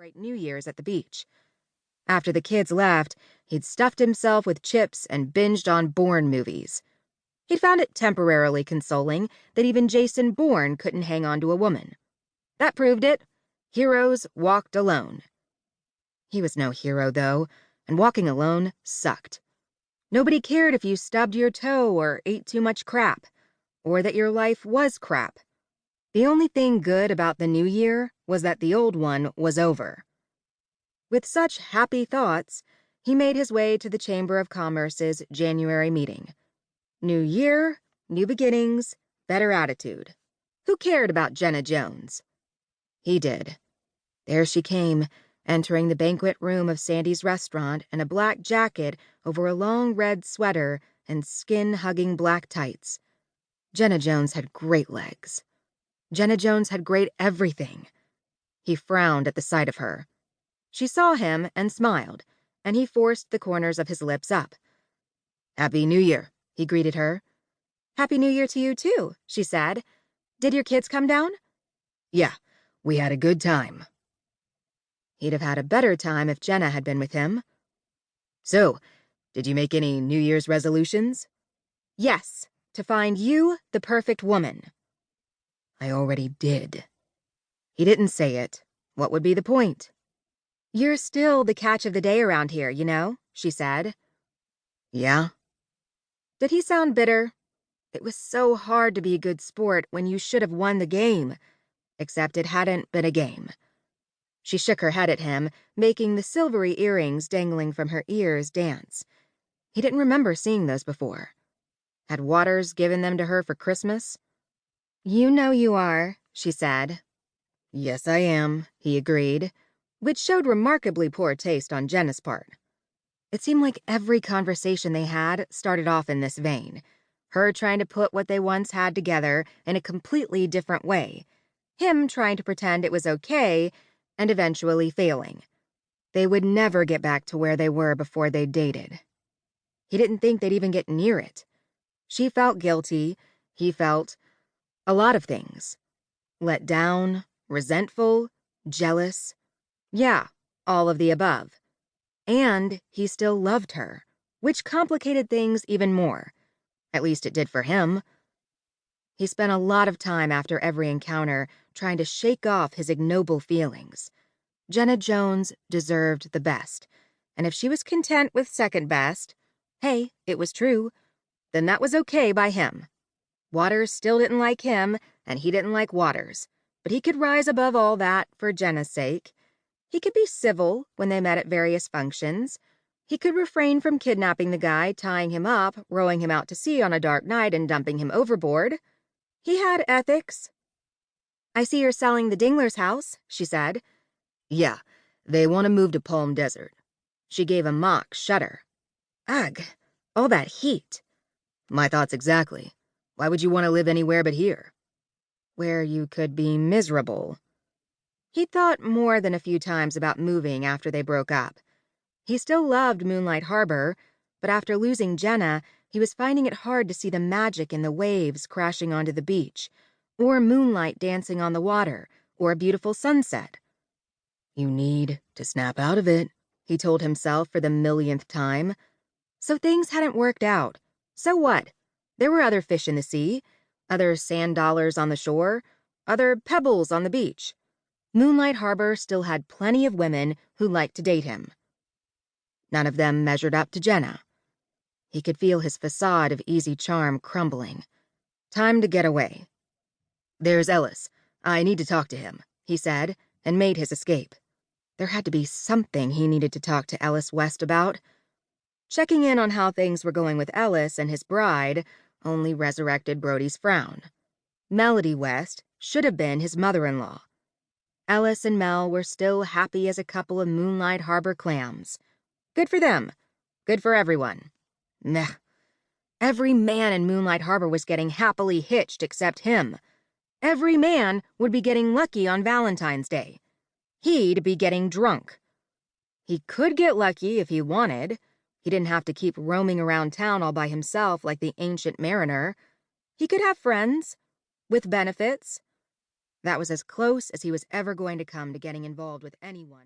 celebrate New Year's at the beach. After the kids left, he'd stuffed himself with chips and binged on Bourne movies. He'd found it temporarily consoling that even Jason Bourne couldn't hang on to a woman. That proved it. Heroes walked alone. He was no hero, though, and walking alone sucked. Nobody cared if you stubbed your toe or ate too much crap, or that your life was crap. The only thing good about the new year was that the old one was over. With such happy thoughts, he made his way to the Chamber of Commerce's January meeting. New year, new beginnings, better attitude. Who cared about Jenna Jones? He did. There she came, entering the banquet room of Sandy's restaurant in a black jacket over a long red sweater and skin-hugging black tights. Jenna Jones had great legs. Jenna Jones had great everything. He frowned at the sight of her. She saw him and smiled, and he forced the corners of his lips up. "Happy New Year," he greeted her. "Happy New Year to you, too," she said. "Did your kids come down?" "Yeah, we had a good time." He'd have had a better time if Jenna had been with him. "So, did you make any New Year's resolutions?" "Yes, to find you the perfect woman." "I already did." He didn't say it. What would be the point? "You're still the catch of the day around here, you know," she said. "Yeah?" Did he sound bitter? It was so hard to be a good sport when you should have won the game, except it hadn't been a game. She shook her head at him, making the silvery earrings dangling from her ears dance. He didn't remember seeing those before. Had Waters given them to her for Christmas? "You know you are," she said. "Yes, I am," he agreed, which showed remarkably poor taste on Jenna's part. It seemed like every conversation they had started off in this vein, her trying to put what they once had together in a completely different way, him trying to pretend it was okay, and eventually failing. They would never get back to where they were before they dated. He didn't think they'd even get near it. She felt guilty. He felt a lot of things. Let down, resentful, jealous. Yeah, all of the above. And he still loved her, which complicated things even more. At least it did for him. He spent a lot of time after every encounter trying to shake off his ignoble feelings. Jenna Jones deserved the best, and if she was content with second best, hey, it was true, then that was okay by him. Waters still didn't like him, and he didn't like Waters, but he could rise above all that for Jenna's sake. He could be civil when they met at various functions. He could refrain from kidnapping the guy, tying him up, rowing him out to sea on a dark night, and dumping him overboard. He had ethics. "I see you're selling the Dinglers' house," she said. "Yeah, they want to move to Palm Desert." She gave a mock shudder. "Ugh, all that heat." "My thoughts exactly. Why would you want to live anywhere but here?" "Where you could be miserable." He'd thought more than a few times about moving after they broke up. He still loved Moonlight Harbor, but after losing Jenna, he was finding it hard to see the magic in the waves crashing onto the beach, or moonlight dancing on the water, or a beautiful sunset. "You need to snap out of it," he told himself for the millionth time. So things hadn't worked out. So what? There were other fish in the sea, other sand dollars on the shore, other pebbles on the beach. Moonlight Harbor still had plenty of women who liked to date him. None of them measured up to Jenna. He could feel his facade of easy charm crumbling. Time to get away. "There's Ellis. I need to talk to him," he said, and made his escape. There had to be something he needed to talk to Ellis West about. Checking in on how things were going with Ellis and his bride only resurrected Brody's frown. Melody West should have been his mother-in-law. Ellis and Mel were still happy as a couple of Moonlight Harbor clams. Good for them. Good for everyone. Meh. Every man in Moonlight Harbor was getting happily hitched except him. Every man would be getting lucky on Valentine's Day. He'd be getting drunk. He could get lucky if he wanted. He didn't have to keep roaming around town all by himself like the ancient mariner. He could have friends, with benefits. That was as close as he was ever going to come to getting involved with anyone.